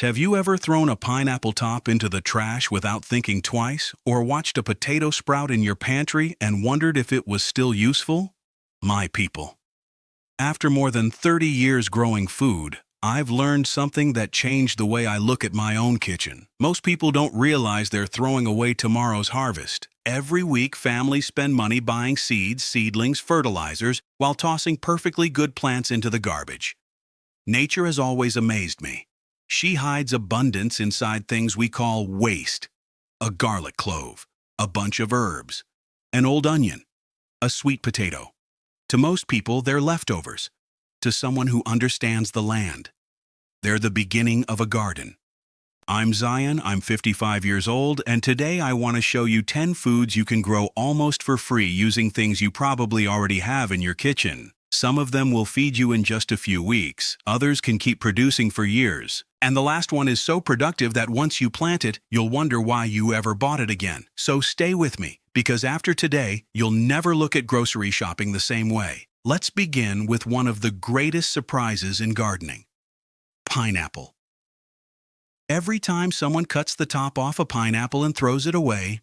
Have you ever thrown a pineapple top into the trash without thinking twice, or watched a potato sprout in your pantry and wondered if it was still useful? My people. After more than 30 years growing food, I've learned something that changed the way I look at my own kitchen. Most people don't realize they're throwing away tomorrow's harvest. Every week, families spend money buying seeds, seedlings, fertilizers, while tossing perfectly good plants into the garbage. Nature has always amazed me. She hides abundance inside things we call waste. A garlic clove, a bunch of herbs, an old onion, a sweet potato. To most people, they're leftovers. To someone who understands the land, they're the beginning of a garden. I'm Zion, I'm 55 years old, and today I want to show you 10 foods you can grow almost for free using things you probably already have in your kitchen. Some of them will feed you in just a few weeks, others can keep producing for years. And the last one is so productive that once you plant it, you'll wonder why you ever bought it again. So stay with me, because after today, you'll never look at grocery shopping the same way. Let's begin with one of the greatest surprises in gardening. Pineapple. Every time someone cuts the top off a pineapple and throws it away,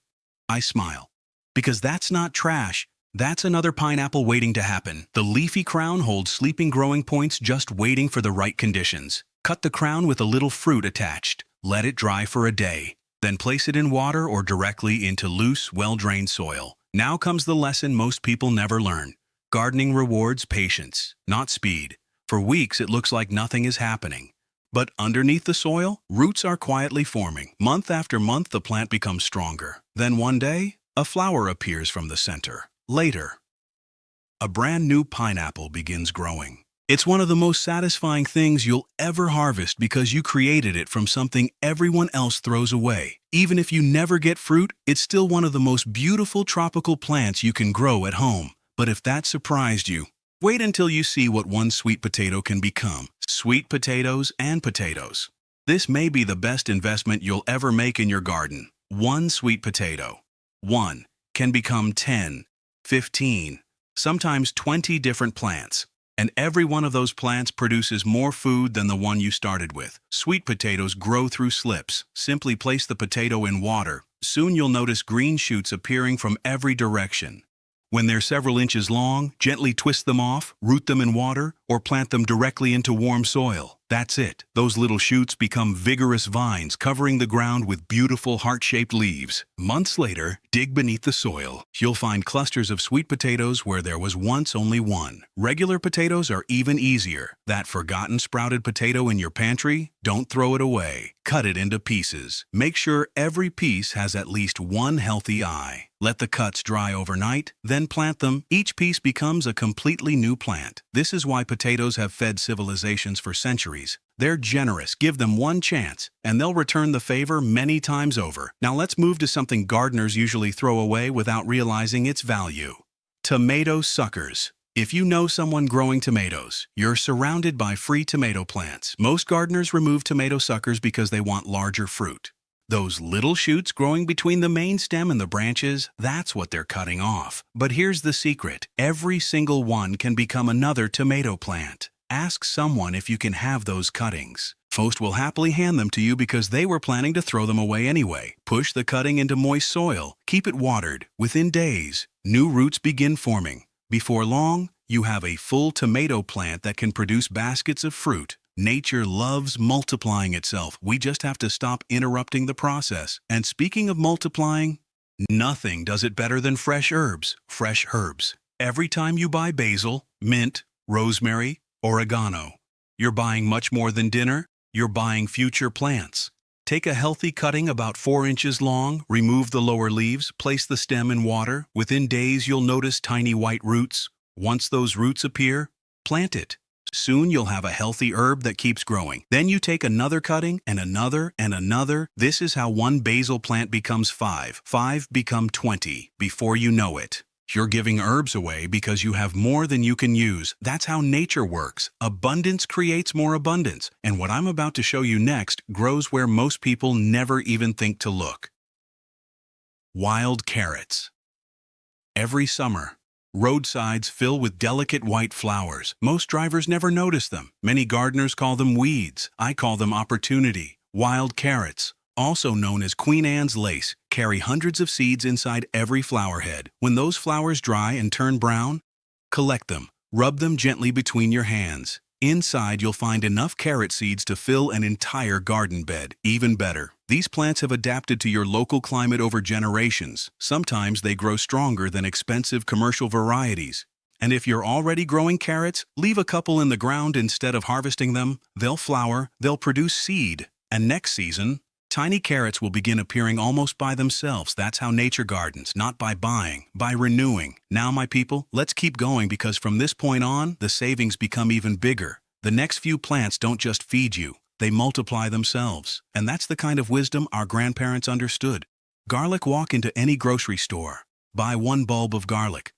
I smile. Because that's not trash. That's another pineapple waiting to happen. The leafy crown holds sleeping growing points just waiting for the right conditions. Cut the crown with a little fruit attached. Let it dry for a day. Then place it in water or directly into loose, well-drained soil. Now comes the lesson most people never learn. Gardening rewards patience, not speed. For weeks it looks like nothing is happening. But underneath the soil, roots are quietly forming. Month after month, the plant becomes stronger. Then one day, a flower appears from the center. Later, a brand new pineapple begins growing. It's one of the most satisfying things you'll ever harvest because you created it from something everyone else throws away. Even if you never get fruit, it's still one of the most beautiful tropical plants you can grow at home. But if that surprised you, wait until you see what one sweet potato can become. Sweet potatoes and potatoes. This may be the best investment you'll ever make in your garden. One sweet potato. One can become 10, 15, sometimes 20 different plants. And every one of those plants produces more food than the one you started with. Sweet potatoes grow through slips. Simply place the potato in water. Soon you'll notice green shoots appearing from every direction. When they're several inches long, gently twist them off, root them in water, or plant them directly into warm soil. That's it. Those little shoots become vigorous vines covering the ground with beautiful heart-shaped leaves. Months later, dig beneath the soil. You'll find clusters of sweet potatoes where there was once only one. Regular potatoes are even easier. That forgotten sprouted potato in your pantry? Don't throw it away. Cut it into pieces. Make sure every piece has at least one healthy eye. Let the cuts dry overnight, then plant them. Each piece becomes a completely new plant. This is why potatoes have fed civilizations for centuries. They're generous. Give them one chance, and they'll return the favor many times over. Now let's move to something gardeners usually throw away without realizing its value. Tomato suckers. If you know someone growing tomatoes, you're surrounded by free tomato plants. Most gardeners remove tomato suckers because they want larger fruit. Those little shoots growing between the main stem and the branches, that's what they're cutting off. But here's the secret. Every single one can become another tomato plant. Ask someone if you can have those cuttings. Most will happily hand them to you because they were planning to throw them away anyway. Push the cutting into moist soil. Keep it watered. Within days, new roots begin forming. Before long, you have a full tomato plant that can produce baskets of fruit. Nature loves multiplying itself. We just have to stop interrupting the process. And speaking of multiplying, nothing does it better than fresh herbs. Fresh herbs. Every time you buy basil, mint, rosemary, oregano, you're buying much more than dinner. You're buying future plants. Take a healthy cutting about 4 inches long, remove the lower leaves, place the stem in water. Within days, you'll notice tiny white roots. Once those roots appear, plant it. Soon you'll have a healthy herb that keeps growing. Then you take another cutting and another and another. This is how one basil plant becomes 5. 5 become 20 before you know it. You're giving herbs away because you have more than you can use. That's how nature works. Abundance creates more abundance. And what I'm about to show you next grows where most people never even think to look. Wild carrots. Every summer, roadsides fill with delicate white flowers. Most drivers never notice them. Many gardeners call them weeds. I call them opportunity. Wild carrots, also known as Queen Anne's lace, carry hundreds of seeds inside every flower head. When those flowers dry and turn brown, collect them. Rub them gently between your hands. Inside, you'll find enough carrot seeds to fill an entire garden bed. Even better, these plants have adapted to your local climate over generations. Sometimes they grow stronger than expensive commercial varieties. And if you're already growing carrots, leave a couple in the ground instead of harvesting them. They'll flower, they'll produce seed. And next season, tiny carrots will begin appearing almost by themselves. That's how nature gardens, not by buying, by renewing. Now, my people, let's keep going because from this point on, the savings become even bigger. The next few plants don't just feed you, they multiply themselves. And that's the kind of wisdom our grandparents understood. Garlic. Walk into any grocery store. Buy one bulb of garlic.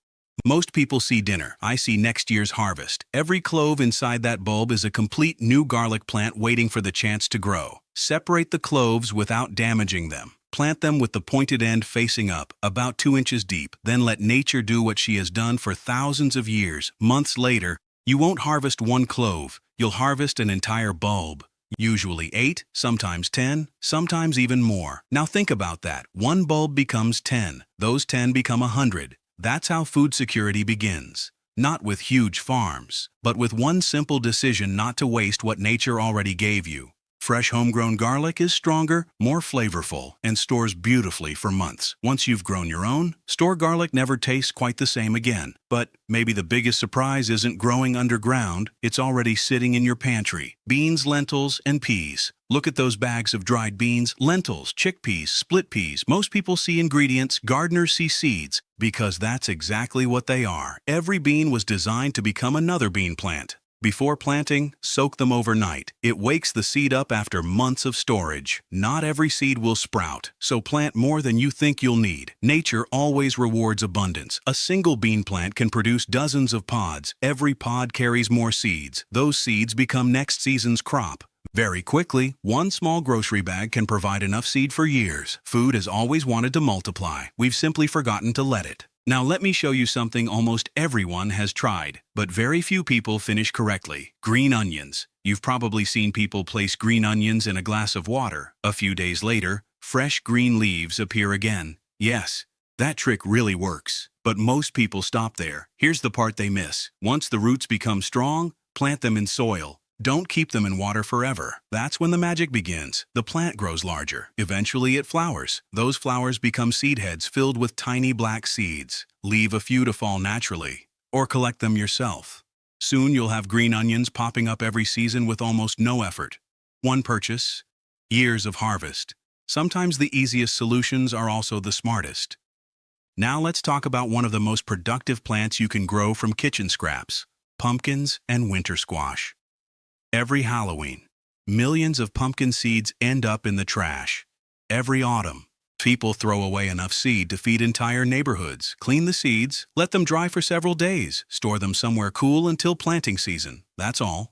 Most people see dinner. I see next year's harvest. Every clove inside that bulb is a complete new garlic plant waiting for the chance to grow. Separate the cloves without damaging them. Plant them with the pointed end facing up, about 2 inches deep. Then let nature do what she has done for thousands of years. Months later, you won't harvest one clove. You'll harvest an entire bulb. Usually 8, sometimes 10, sometimes even more. Now think about that. One bulb becomes 10. Those 10 become 100. That's how food security begins. Not with huge farms, but with one simple decision not to waste what nature already gave you. Fresh homegrown garlic is stronger, more flavorful, and stores beautifully for months. Once you've grown your own, store garlic never tastes quite the same again. But maybe the biggest surprise isn't growing underground, it's already sitting in your pantry. Beans, lentils, and peas. Look at those bags of dried beans, lentils, chickpeas, split peas. Most people see ingredients, gardeners see seeds, because that's exactly what they are. Every bean was designed to become another bean plant. Before planting, soak them overnight. It wakes the seed up after months of storage. Not every seed will sprout, so plant more than you think you'll need. Nature always rewards abundance. A single bean plant can produce dozens of pods. Every pod carries more seeds. Those seeds become next season's crop. Very quickly, one small grocery bag can provide enough seed for years. Food has always wanted to multiply. We've simply forgotten to let it. Now let me show you something almost everyone has tried, but very few people finish correctly. Green onions. You've probably seen people place green onions in a glass of water. A few days later, fresh green leaves appear again. Yes, that trick really works. But most people stop there. Here's the part they miss. Once the roots become strong, plant them in soil. Don't keep them in water forever. That's when the magic begins. The plant grows larger. Eventually it flowers. Those flowers become seed heads filled with tiny black seeds. Leave a few to fall naturally, or collect them yourself. Soon you'll have green onions popping up every season with almost no effort. One purchase, years of harvest. Sometimes the easiest solutions are also the smartest. Now let's talk about one of the most productive plants you can grow from kitchen scraps: pumpkins and winter squash. Every Halloween, millions of pumpkin seeds end up in the trash. Every autumn, people throw away enough seed to feed entire neighborhoods. Clean the seeds, let them dry for several days, store them somewhere cool until planting season. That's all.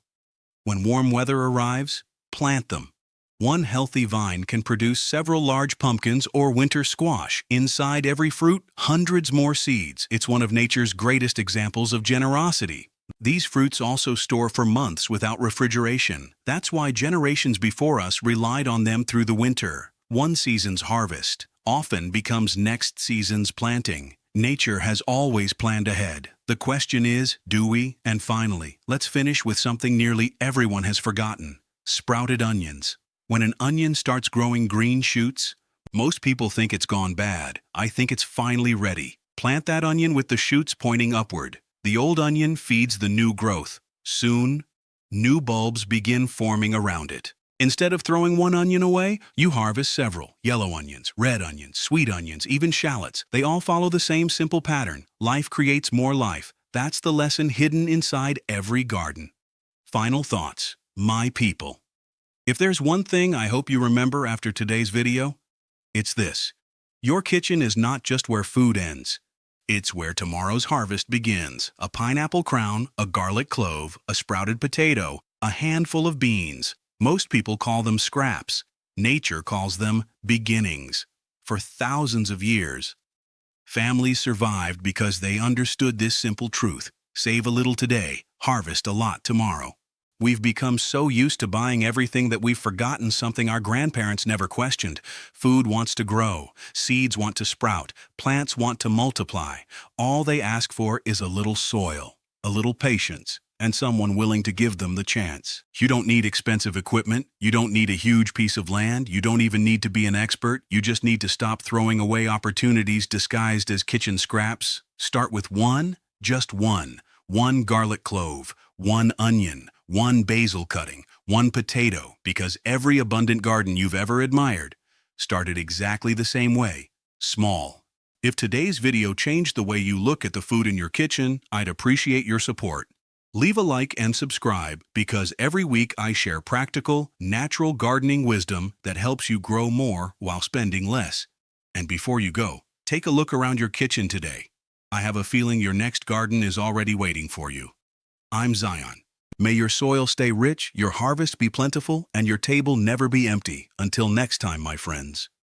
When warm weather arrives, plant them. One healthy vine can produce several large pumpkins or winter squash. Inside every fruit, hundreds more seeds. It's one of nature's greatest examples of generosity. These fruits also store for months without refrigeration. That's why generations before us relied on them through the winter. One season's harvest often becomes next season's planting. Nature has always planned ahead. The question is, do we? And finally, let's finish with something nearly everyone has forgotten: sprouted onions. When an onion starts growing green shoots, most people think it's gone bad. I think it's finally ready. Plant that onion with the shoots pointing upward. The old onion feeds the new growth. Soon, new bulbs begin forming around it. Instead of throwing one onion away, you harvest several: yellow onions, red onions, sweet onions, even shallots. They all follow the same simple pattern. Life creates more life. That's the lesson hidden inside every garden. Final thoughts, my people. If there's one thing I hope you remember after today's video, it's this: your kitchen is not just where food ends. It's where tomorrow's harvest begins. A pineapple crown, a garlic clove, a sprouted potato, a handful of beans. Most people call them scraps. Nature calls them beginnings. For thousands of years, families survived because they understood this simple truth: save a little today, harvest a lot tomorrow. We've become so used to buying everything that we've forgotten something our grandparents never questioned. Food wants to grow, seeds want to sprout, plants want to multiply. All they ask for is a little soil, a little patience, and someone willing to give them the chance. You don't need expensive equipment, you don't need a huge piece of land, you don't even need to be an expert, you just need to stop throwing away opportunities disguised as kitchen scraps. Start with just one garlic clove, one onion, one basil cutting, one potato, because every abundant garden you've ever admired started exactly the same way, small. If today's video changed the way you look at the food in your kitchen, I'd appreciate your support. Leave a like and subscribe, because every week I share practical, natural gardening wisdom that helps you grow more while spending less. And before you go, take a look around your kitchen today. I have a feeling your next garden is already waiting for you. I'm Zion. May your soil stay rich, your harvest be plentiful, and your table never be empty. Until next time, my friends.